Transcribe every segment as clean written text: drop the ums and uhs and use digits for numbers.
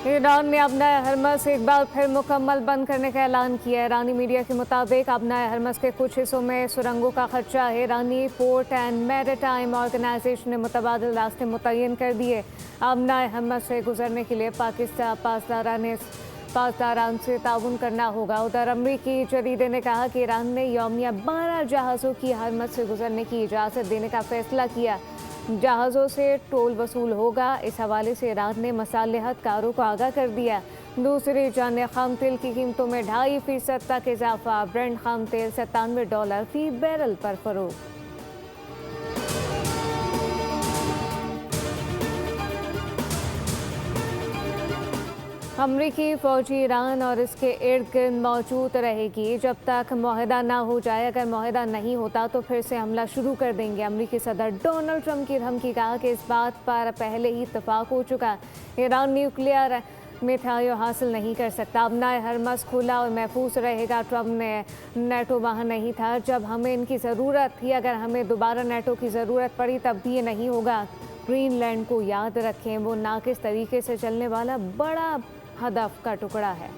Iran ने अपना Hermes एक बार फिर मुकम्मल बंद करने का ऐलान किया है। ईरानी मीडिया के मुताबिक अपना हरमस के कुछ हिस्सों में सुरंगों का खदशा है। ईरानी पोर्ट एंड मैरीटाइम ऑर्गेनाइजेशन ने मुतबादिल रास्ते मुतय्यन कर दिए। अपना हरमस से गुजरने के लिए पासदारान से ताउन करना होगा। उधर अमरीकी जरीदे ने कहा कि ईरान ने यौमिया 12 जहाज़ों की हरमस से गुजरने की इजाज़त देने का फैसला किया। जहाज़ों से टोल वसूल होगा। इस हवाले से ईरान ने मसालिहत कारों को आगाह कर दिया। दूसरी जानिब खाम तेल की कीमतों में 2.5% तक इजाफा। ब्रेंट खाम तेल $97 फी बैरल पर फरोख्त। अमरीकी फ़ौजी ईरान और इसके इर्द गिर्द मौजूद रहेगी जब तक मुआहदा ना हो जाए। अगर मुआहदा नहीं होता तो फिर से हमला शुरू कर देंगे। अमरीकी सदर डोनाल्ड ट्रंप की धमकी। कहा कि इस बात पर पहले ही इत्तफाक हो चुका। ईरान न्यूक्लियर मिसाइल हासिल नहीं कर सकता। अपना हरमस खुला और महफूज रहेगा। ट्रंप ने नेटो वहाँ नहीं था जब हमें इनकी ज़रूरत थी। अगर हमें दोबारा नेटो की ज़रूरत पड़ी तब भी ये नहीं होगा। ग्रीनलैंड को याद रखें, वो नाकिस तरीके से चलने वाला बड़ा हदफ का टुकड़ा है।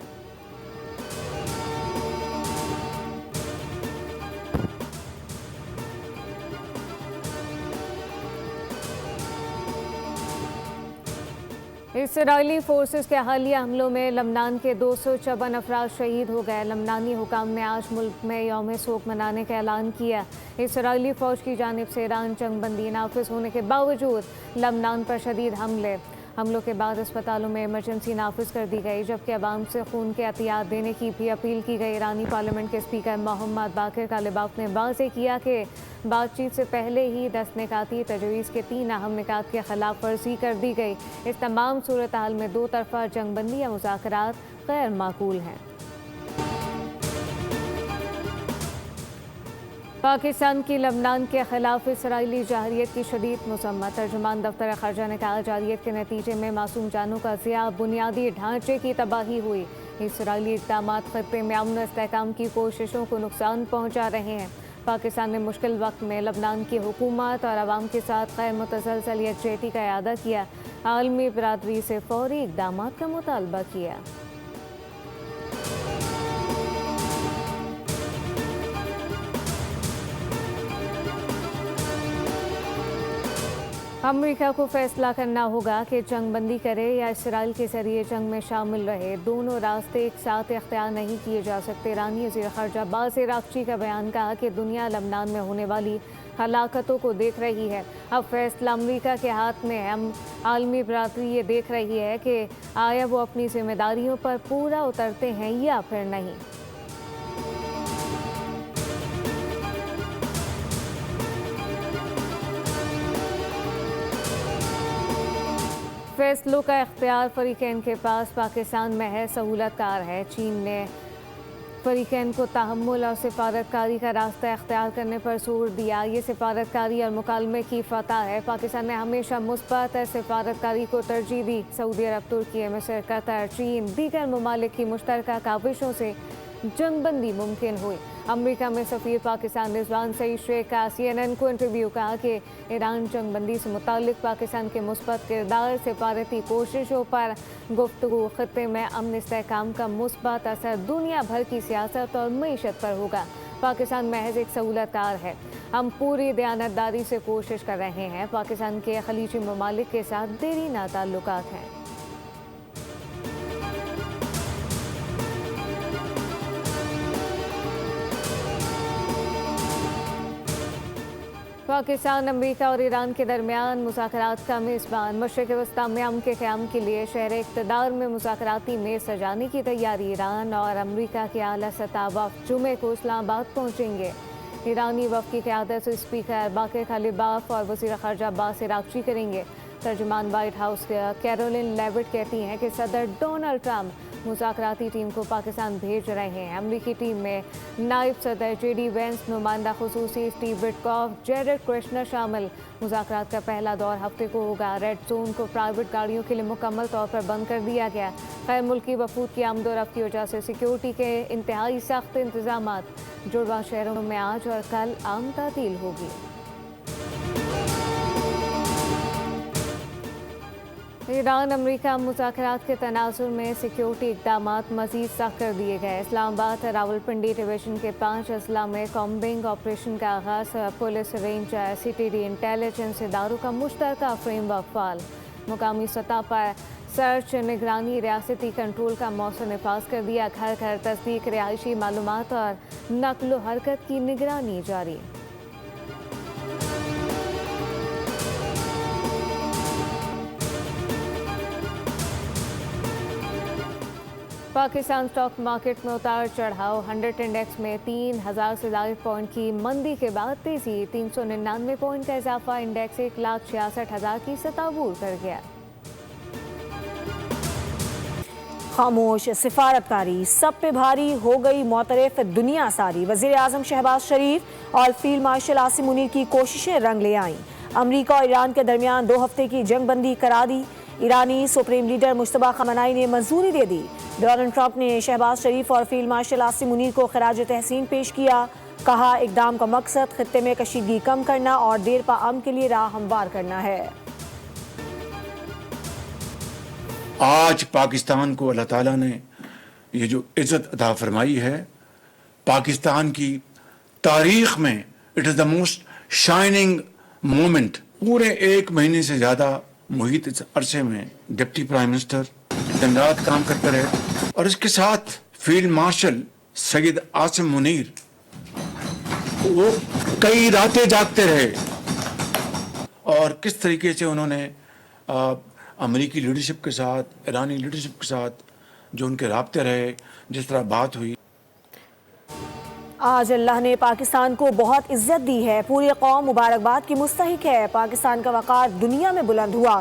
इसराइली फोर्सेस के हालिया हमलों में लबनान के 254 अफराद शहीद हो गए। लबनानी हुकाम ने आज मुल्क में यौम शोक मनाने का ऐलान किया। इसराइली फ़ौज की जानिब से ईरान जंगबंदी नाफिज होने के बावजूद लबनान पर शदीद हमलों के बाद अस्पतालों में इमरजेंसी नाफिज कर दी गई, जबकि अवाम से खून के एहतियात देने की भी अपील की गई। ईरानी पार्लियामेंट के स्पीकर मोहम्मद बाकिर कालिबाफ ने वाज़ेह किया कि बातचीत से पहले ही 10 निकाती तजवीज़ के 3 अहम निकात की खिलाफ वर्जी कर दी गई। इस तमाम सूरत हाल में दो तरफा जंगबंदी या मुज़ाकरात गैर माकूल हैं। पाकिस्तान की लबनान के खिलाफ इसराइली जारहियत की शदीद मज़म्मत। तर्जुमान दफ्तर ख़ारजा ने कहा जारहियत के नतीजे में मासूम जानों का ज़िया, बुनियादी ढांचे की तबाही हुई। इसराइली इक़दाम ख़त्े में अमन इस्तेहकाम की कोशिशों को नुकसान पहुँचा रहे हैं। पाकिस्तान ने मुश्किल वक्त में लबनान की हुकूमत और आवाम के साथ गैर मुतसलसल यकजहती का इरादा किया। आलमी बरादरी से फौरी इक़दाम का मुतालबा किया। अमेरिका को फैसला करना होगा कि जंग बंदी करे या इसराइल के जरिए जंग में शामिल रहे। दोनों रास्ते एक साथ इख्तियार नहीं किए जा सकते। ईरानी वज़ीर ख़ारजा अब्बास अराग़ची का बयान। कहा कि दुनिया लबनान में होने वाली हलाकतों को देख रही है। अब फैसला अमेरिका के हाथ में है। आलमी बरादरी ये देख रही है कि आया वो अपनी जिम्मेदारियों पर पूरा उतरते हैं या फिर नहीं। फैसलों का इख्तियार फ़रीक़ैन के पास पाकिस्तान में है, सहूलतकार है। चीन ने फ़रीक़ैन को तहम्मुल और सिफारतकारी का रास्ता इख्तियार करने पर जोर दिया। ये सिफारतकारी और मुकालमे की फ़तह है। पाकिस्तान ने हमेशा मुस्बत सिफारतकारी को तरजीह दी। सऊदी अरब, तुर्की, मिस्र, कतर, चीन, दीगर ममालिक की मुश्तरका काविशों से जंगबंदी मुमकिन हुई। अमेरिका में सफ़ीर पाकिस्तान रिजवान सईद शेख का CNN को इंटरव्यू। कहा कि ईरान जंगबंदी से मुताल्लिक पाकिस्तान के मुस्बत किरदार, सिफारती कोशिशों पर गुफ्तगू, खत्ते में अमन इस्तेहकाम का मुस्बत असर दुनिया भर की सियासत और मईशत पर होगा। पाकिस्तान महज एक सहूलतकार है। हम पूरी दयानतदारी से कोशिश कर रहे हैं। पाकिस्तान के खलीजी ममालिक के साथ देरीना ताल्लुकात हैं। पाकिस्तान, अमेरिका और ईरान के दरमियान मुज़ाकरात का मेज़बान। मशरिक़ वस्ता में अमन के क़याम के लिए शहर इक़्तिदार में मुज़ाकराती मेज़ सजाने की तैयारी। ईरान और अमेरिका के आला सतह वफ़द जुमे को इस्लामाबाद पहुँचेंगे। ईरानी वफ़द की क़यादत से स्पीकर बाकिर कालिबाफ और वज़ीर ख़ारजा अब्बास अराग़ची करेंगे। तर्जुमान वाइट हाउस कैरोलिन लेविट कहती हैं कि सदर डोनाल्ड ट्रंप मुज़ाकराती टीम को पाकिस्तान भेज रहे हैं। अमरीकी टीम में नायब सदर JD वेंस, नुमाइंदा ख़ुसूसी स्टीव विटकॉफ, जेरेड कुश्नर शामिल। मुज़ाकरात का पहला दौर हफ्ते को होगा। रेड जोन को प्राइवेट गाड़ियों के लिए मुकम्मल तौर पर बंद कर दिया गया। गैर मुल्की वफूद की आमदोरफ्त की वजह से सिक्योरिटी के इंतहाई सख्त इंतजाम। जुड़वा शहरों में आज और कल आम तातील होगी। ईरान अमरीका मुज़ाकरात के तनाजुर में सिक्योरिटी इक़दामात मज़ीद सख्त कर दिए गए। इस्लामाबाद रावलपिंडी डिवीज़न के 5 अजला में कॉम्बिंग ऑपरेशन का आगाज़। पुलिस रेंज CTD इंटेलिजेंस इदारों का मुश्तरका फ्रेमवर्क फाल। मुकामी सतह पर सर्च निगरानी रियासती कंट्रोल का मौसम नफाज कर दिया। घर घर तस्दीक रिहायशी मालूमात और नकलो हरकत की निगरानी जारी। पाकिस्तान स्टॉक मार्केट में उतार चढ़ाव। 100 इंडेक्स में 3000 से ज़ायद पॉइंट की मंदी के बाद तेजी। 399 पॉइंट का इजाफा। इंडेक्स 1,66,000 की सतह अबूर कर गया। खामोश सिफारतकारी सब पे भारी हो गई मोतरफ दुनिया सारी। वज़ीर आज़म शहबाज शरीफ और फील्ड मार्शल आसिम मुनीर की कोशिशें रंग ले आईं। अमरीका और ईरान के दरमियान 2 हफ्ते की जंग बंदी करा दी। ईरानी सुप्रीम लीडर मुश्तबा खamenei ने मंजूरी दे दी। डोनाल्ड ट्रंप ने शहबाज शरीफ और फील्ड मार्शल आसिम मुनीर को खराज तहसीन पेश किया। कहा, इक़दाम का मकसद खित्ते में कशीदगी कम करना और देर पा अमन के लिए राह हमवार करना है। आज पाकिस्तान को अल्लाह ताला ने ये जो इज़्ज़त अता फरमाई है, पाकिस्तान की तारीख में it is the most shining moment. पूरे 1 महीने से ज़्यादा मुहित इस अरसे में डिप्टी प्राइम मिनिस्टर दिन रात काम करते रहे और इसके साथ फील्ड मार्शल सैयद आसिम मुनीर वो कई रातें जागते रहे और किस तरीके से उन्होंने अमेरिकी लीडरशिप के साथ, ईरानी लीडरशिप के साथ जो उनके राब्ते रहे, जिस तरह बात हुई। आज अल्लाह ने पाकिस्तान को बहुत इज्जत दी है। पूरी कौम मुबारकबाद की मुस्तहिक है। पाकिस्तान का वक़ार दुनिया में बुलंद हुआ।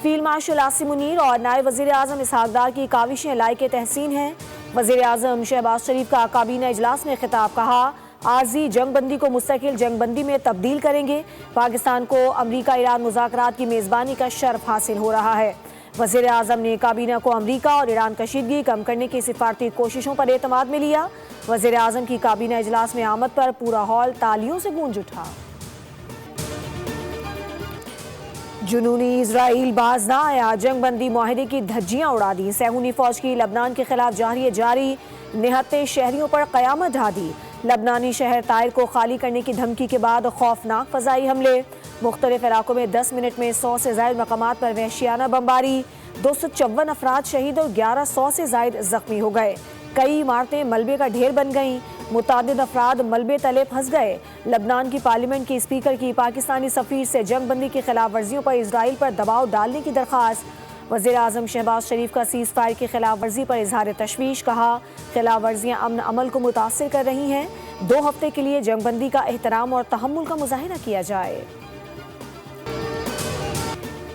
फील्ड मार्शल आसिम मुनीर और नायब वज़ीर आज़म इसहाक डार की काविशें लायक तहसीन हैं। वज़ीर आज़म शहबाज शरीफ का काबीना इजलास में खिताब। कहा, आर्जी जंग बंदी को मुस्तकिल जंग बंदी में तब्दील करेंगे। पाकिस्तान को अमरीका ईरान मुज़ाकरात की मेज़बानी का शर्फ हासिल हो रहा है। वज़ीर आज़म ने काबीना को अमरीका और ईरान कशीदगी कम करने की सिफारती कोशिशों पर एतमाद में लिया। वज़ीर आज़म की काबीना इजलास में आमद पर पूरा हॉल तालियों से गूंज उठा। जुनूनी इजराइल बाज ना आया। जंग बंदी माहिदे की धज्जियां उड़ा दी। सहूनी फौज की लबनान के खिलाफ जारी निहत्ते शहरियों पर क़यामत ढा दी। लबनानी शहर ताइर को खाली करने की धमकी के बाद खौफनाक फ़ज़ाई हमले। मुख्तलिफ इलाकों में 10 मिनट में 100 से ज़ायद मकामात पर वहशियाना बमबारी। 254 अफराद शहीद और 1100 से ज़ायद ज़ख्मी हो गए। कई इमारतें मलबे का ढेर बन गईं। मुतादिद अफराद मलबे तले फंस गए। लबनान की पार्लियामेंट की स्पीकर की पाकिस्तानी सफ़ीर से जंग बंदी की खिलाफ वर्जियों पर इसराइल पर दबाव डालने की दरख्वास्त। वज़ीर आज़म शहबाज शरीफ का सीज़ फायर की खिलाफ वर्जी पर इजहार तशवीश। कहा, खिलाफ वर्जियाँ अमन अमल को मुतासिर कर रही हैं। 2 हफ्ते के लिए जंग बंदी का एहतराम और तहम्मुल का मुजाहिरा किया जाए।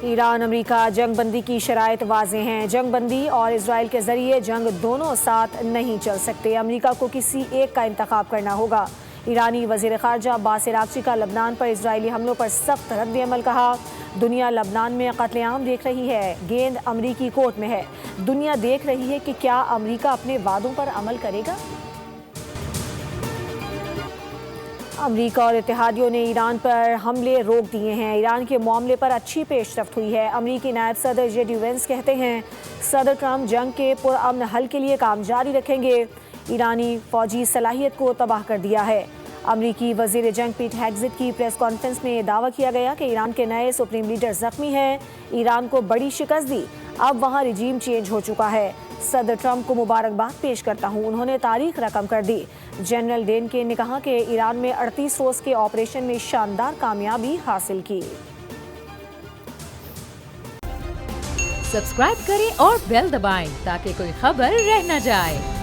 ईरान अमरीका जंग बंदी की शराइत वाज़ेह हैं। जंग बंदी और इसराइल के जरिए जंग दोनों साथ नहीं चल सकते। अमरीका को किसी एक का इंतखाब करना होगा। ईरानी वज़ीर ख़ारजा अब्बास अराग़ची का लबनान पर इजरायली हमलों पर सख्त रद्द अमल। कहा, दुनिया लबनान में कत्लेआम देख रही है। गेंद अमरीकी कोर्ट में है। दुनिया देख रही है कि क्या अमरीका अपने वादों पर अमल करेगा। अमरीका और इत्तेहादियों ने ईरान पर हमले रोक दिए हैं। ईरान के मामले पर अच्छी पेशरफ्त हुई है। अमरीकी नायब सदर JD Vance कहते हैं, सदर ट्रंप जंग के पुरअमन हल के लिए काम जारी रखेंगे। ईरानी फौजी सलाहियत को तबाह कर दिया है। अमरीकी वजीर जंग पीट हेग्सेट की प्रेस कॉन्फ्रेंस में दावा किया गया कि ईरान के नए सुप्रीम लीडर जख्मी हैं। ईरान को बड़ी शिकस्त दी। अब वहाँ रिजीम चेंज हो चुका है। सदर ट्रंप को मुबारकबाद पेश करता हूँ। उन्होंने तारीख रकम कर दी। जनरल डेनकेन ने कहा कि ईरान में 38 रोज के ऑपरेशन में शानदार कामयाबी हासिल की। सब्सक्राइब करें और बेल दबाएं ताकि कोई खबर रह न जाए।